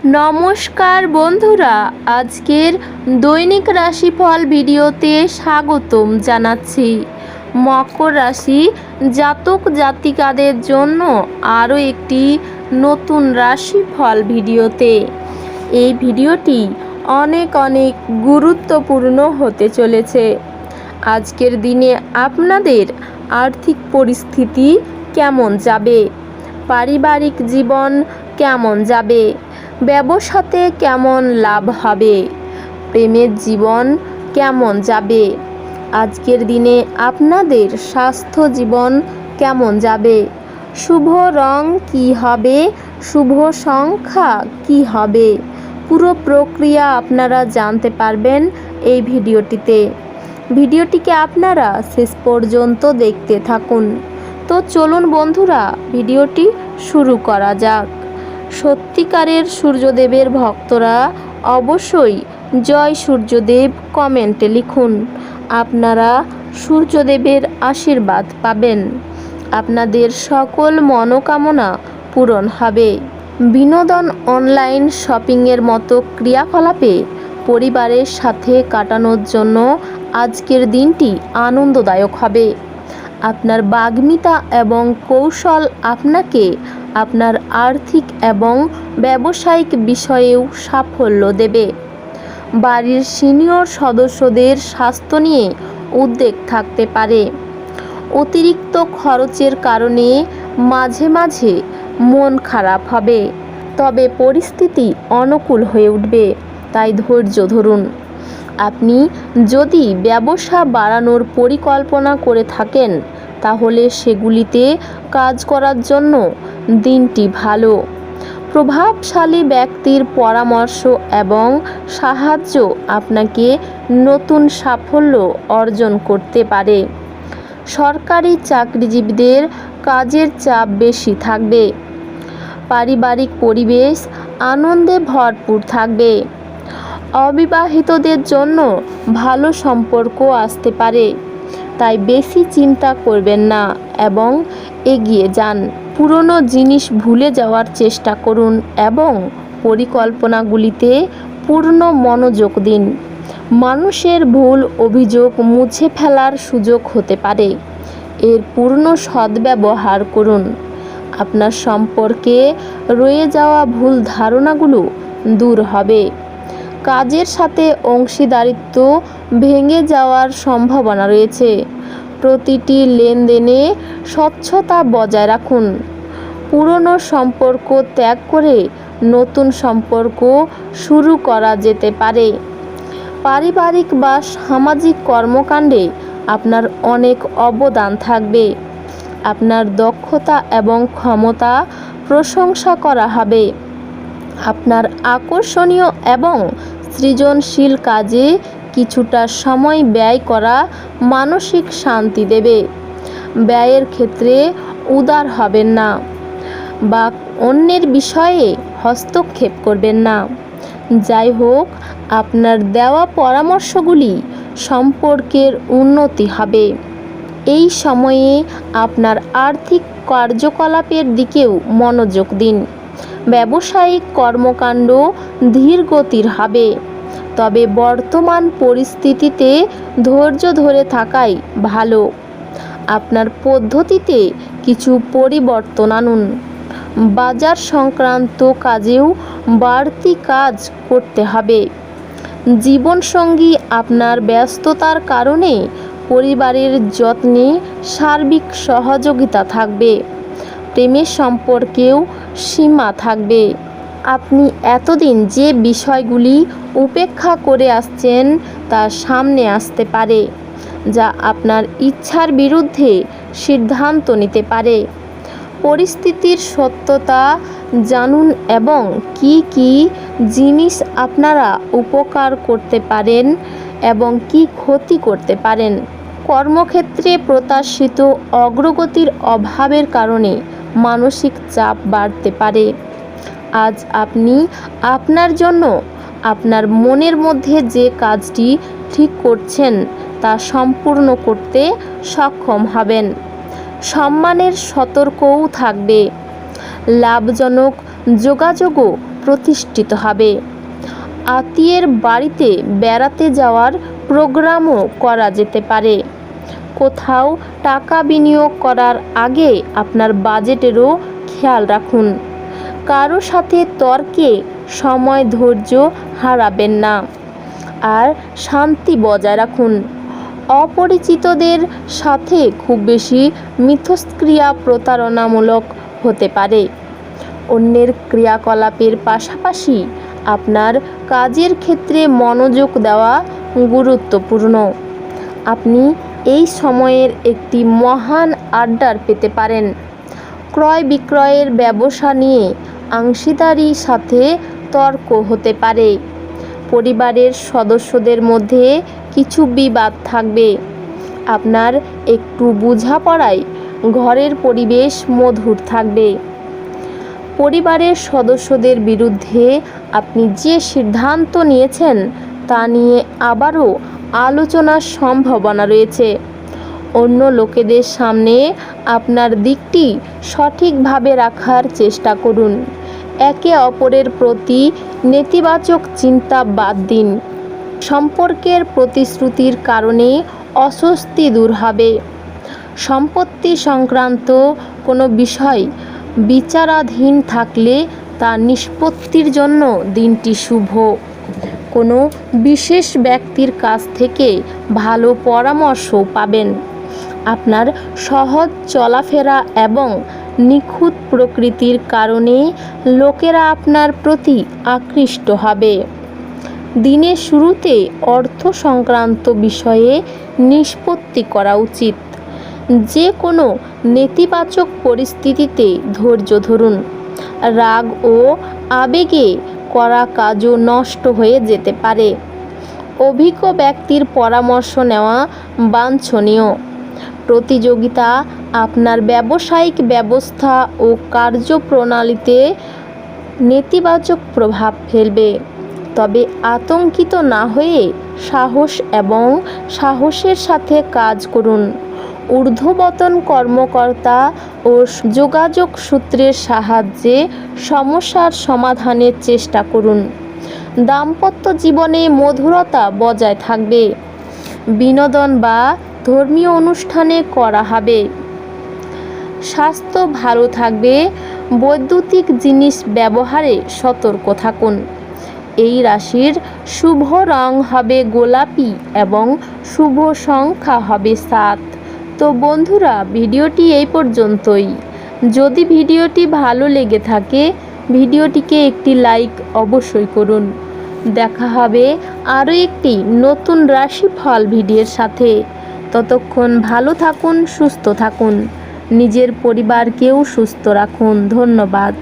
নমস্কার বন্ধুরা, আজকের দৈনিক রাশিফল ভিডিওতে স্বাগতম জানাচ্ছি। মকর রাশি জাতক জাতিকাদের জন্য আরও একটি নতুন রাশিফল ভিডিওতে। এই ভিডিওটি অনেক গুরুত্বপূর্ণ হতে চলেছে। আজকের দিনে আপনাদের আর্থিক পরিস্থিতি কেমন যাবে, পারিবারিক জীবন কেমন যাবে, ব্যবসাতে কেমন লাভ হবে, প্রেমের জীবন কেমন যাবে, আজকের দিনে আপনাদের স্বাস্থ্য জীবন কেমন যাবে, শুভ রং কি হবে, শুভ সংখ্যা কি হবে, পুরো প্রক্রিয়া আপনারা জানতে পারবেন এই ভিডিওটিকে আপনারা শেষ পর্যন্ত দেখতে থাকুন। তো চলুন বন্ধুরা, ভিডিওটি শুরু করা যাক। সত্যিকারের সূর্যদেবের ভক্তরা অবশ্যই জয় সূর্যদেব কমেন্টে লিখুন। আপনারা সূর্যদেবের আশীর্বাদ পাবেন, আপনাদের সকল মনোকামনা পূরণ হবে। বিনোদন, অনলাইন শপিংয়ের মতো ক্রিয়াকলাপে পরিবারের সাথে কাটানোর জন্য আজকের দিনটি আনন্দদায়ক হবে। আপনার বাগ্মিতা এবং কৌশল আপনাকে আপনার আর্থিক এবং ব্যবসায়িক বিষয়েও সাফল্য দেবে। বাড়ির সিনিয়র সদস্যদের স্বাস্থ্য নিয়ে উদ্বেগ থাকতে পারে। অতিরিক্ত খরচের কারণে মাঝে মাঝে মন খারাপ হবে, তবে পরিস্থিতি অনুকূল হয়ে উঠবে, তাই ধৈর্য ধরুন। আপনি যদি ব্যবসা বাড়ানোর পরিকল্পনা করে থাকেন, তাহলে সেগুলিতে কাজ করার জন্য দিনটি ভালো। প্রভাবশালী ব্যক্তির পরামর্শ এবং সাহায্য আপনাকে নতুন সাফল্য অর্জন করতে পারে। সরকারি চাকরিজীবীদের কাজের চাপ বেশি থাকবে। পারিবারিক পরিবেশ আনন্দে ভরপুর থাকবে। অবিবাহিতদের জন্য ভালো সম্পর্ক আসতে পারে, তাই বেশি চিন্তা করবেন না এবং এগিয়ে যান। পুরনো জিনিস ভুলে যাওয়ার চেষ্টা করুন এবং পরিকল্পনাগুলিতে পূর্ণ মনোযোগ দিন। মানুষের ভুল অভিযোগ মুছে ফেলার সুযোগ হতে পারে, এর পূর্ণ সদ্ব্যবহার করুন। আপনার সম্পর্কে রয়ে যাওয়া ভুল ধারণাগুলো দূর হবে। কাজের সাথে অংশীদারিত্ব ভেঙে যাওয়ার সম্ভাবনা রয়েছে। প্রতিটি লেনদেনে স্বচ্ছতা বজায় রাখুন। পুরনো সম্পর্ক ত্যাগ করে নতুন সম্পর্ক শুরু করা যেতে পারে। পারিবারিক বা সামাজিক কর্মকাণ্ডে আপনার অনেক অবদান থাকবে। আপনার দক্ষতা এবং ক্ষমতা প্রশংসা করা হবে। আপনার আকর্ষণীয় এবং সৃজনশীল কাজে কিছুটা সময় ব্যয় করা মানসিক শান্তি দেবে। ব্যয়ের ক্ষেত্রে উদার হবেন না বা অন্যের বিষয়ে হস্তক্ষেপ করবেন না। যাই হোক, আপনার দেওয়া পরামর্শগুলি সম্পর্কের উন্নতি হবে। এই সময়ে আপনার আর্থিক কার্যকলাপের দিকেও মনোযোগ দিন। ব্যবসায়িক কর্মকাণ্ড ধীর গতির হবে, তবে বর্তমান পরিস্থিতিতে ধৈর্য ধরে থাকাই ভালো। আপনার পদ্ধতিতে কিছু পরিবর্তন আনুন। বাজার সংক্রান্ত কাজেও বাড়তি কাজ করতে হবে। জীবনসঙ্গী আপনার ব্যস্ততার কারণে পরিবারের যত্নে সার্বিক সহযোগিতা থাকবে। প্রেমের সম্পর্কেও সীমা থাকবে। আপনি এতদিন যে বিষয়গুলি উপেক্ষা করে আসছেন তা সামনে আসতে পারে, যা আপনার ইচ্ছার বিরুদ্ধে সিদ্ধান্ত নিতে পারে। পরিস্থিতির সত্যতা জানুন এবং কি জিনিস আপনারা উপকার করতে পারেন এবং কি ক্ষতি করতে পারেন। কর্মক্ষেত্রে প্রত্যাশিত অগ্রগতির অভাবের কারণে মানসিক চাপ বাড়তে পারে। আজ আপনি আপনার জন্য আপনার মনের মধ্যে যে কাজটি ঠিক করছেন তা সম্পূর্ণ করতে সক্ষম হবেন। সম্মানের সতর্কও থাকবে। লাভজনক যোগাযোগও প্রতিষ্ঠিত হবে। আত্মীয়ের বাড়িতে বেড়াতে যাওয়ার প্রোগ্রামও করা যেতে পারে। কোথাও টাকা বিনিয়োগ করার আগে আপনার বাজেটেরও খেয়াল রাখুন। কারো সাথে তর্কে সময় ধৈর্য হারাবেন না, আর শান্তি বজায় রাখুন। অপরিচিতদের সাথে খুব বেশি মিথস্ক্রিয়া প্রতারণামূলক হতে পারে। অন্যের ক্রিয়াকলাপের পাশাপাশি আপনার কাজের ক্ষেত্রে মনোযোগ দেওয়া গুরুত্বপূর্ণ। আপনি এই সময়ের একটি মহান আড্ডার পেতে পারেন। ক্রয় বিক্রয়ের ব্যবসা নিয়ে অংশীদারির সাথে তর্ক হতে পারে। পরিবারের সদস্যদের মধ্যে কিছু বিবাদ থাকবে। আপনার একটু বোঝাপড়ায় ঘরের পরিবেশ মধুর থাকবে। পরিবারের সদস্যদের বিরুদ্ধে আপনি যে সিদ্ধান্ত নিয়েছেন তা নিয়ে আবারও আলোচনার সম্ভাবনা রয়েছে। অন্য লোকেদের সামনে আপনার দিকটি সঠিকভাবে রাখার চেষ্টা করুন। একে অপরের প্রতি নেতিবাচক চিন্তা বাদ দিন। সম্পর্কের প্রতিশ্রুতির কারণে অস্বস্তি দূর হবে। সম্পত্তি সংক্রান্ত কোনো বিষয় বিচারাধীন থাকলে তা নিষ্পত্তির জন্য দিনটি শুভ। কোনো বিশেষ ব্যক্তির কাছ থেকে ভালো পরামর্শ পাবেন। আপনার সহজ চলাফেরা এবং নিখুঁত প্রকৃতির কারণে লোকেরা আপনার প্রতি আকৃষ্ট হবে। দিনের শুরুতে অর্থ সংক্রান্ত বিষয়ে নিষ্পত্তি করা উচিত। যে কোনো নেতিবাচক পরিস্থিতিতে ধৈর্য ধরুন। রাগ ও আবেগে করা কাজও নষ্ট হয়ে যেতে পারে। অভিজ্ঞ ব্যক্তির পরামর্শ নেওয়া বাঞ্ছনীয়। প্রতিযোগিতা আপনার ব্যবসায়িক ব্যবস্থা ও কার্যপ্রণালীতে নেতিবাচক প্রভাব ফেলবে। তবে আতঙ্কিত না হয়ে সাহসের সাথে কাজ করুন। ঊর্ধ্বতন কর্মকর্তা ও যোগাযোগ সূত্রের সাহায্যে সমস্যার সমাধানের চেষ্টা করুন। দাম্পত্য জীবনে মধুরতা বজায় থাকবে। বিনোদন বা ধর্মীয় অনুষ্ঠানে করা হবে। স্বাস্থ্য ভালো থাকবে। বৈদ্যুতিক জিনিস ব্যবহারে সতর্ক থাকুন। এই রাশির শুভ রং হবে গোলাপি এবং শুভ সংখ্যা হবে 7। তো বন্ধুরা, ভিডিওটি এই পর্যন্তই। যদি ভিডিওটি ভালো লেগে থাকে ভিডিওটিকে একটি লাইক অবশ্যই করুন। দেখা হবে আরও একটি নতুন রাশিফল ভিডিওর সাথে। ততক্ষণ ভালো থাকুন, সুস্থ থাকুন, নিজের পরিবারকেও সুস্থ রাখুন। ধন্যবাদ।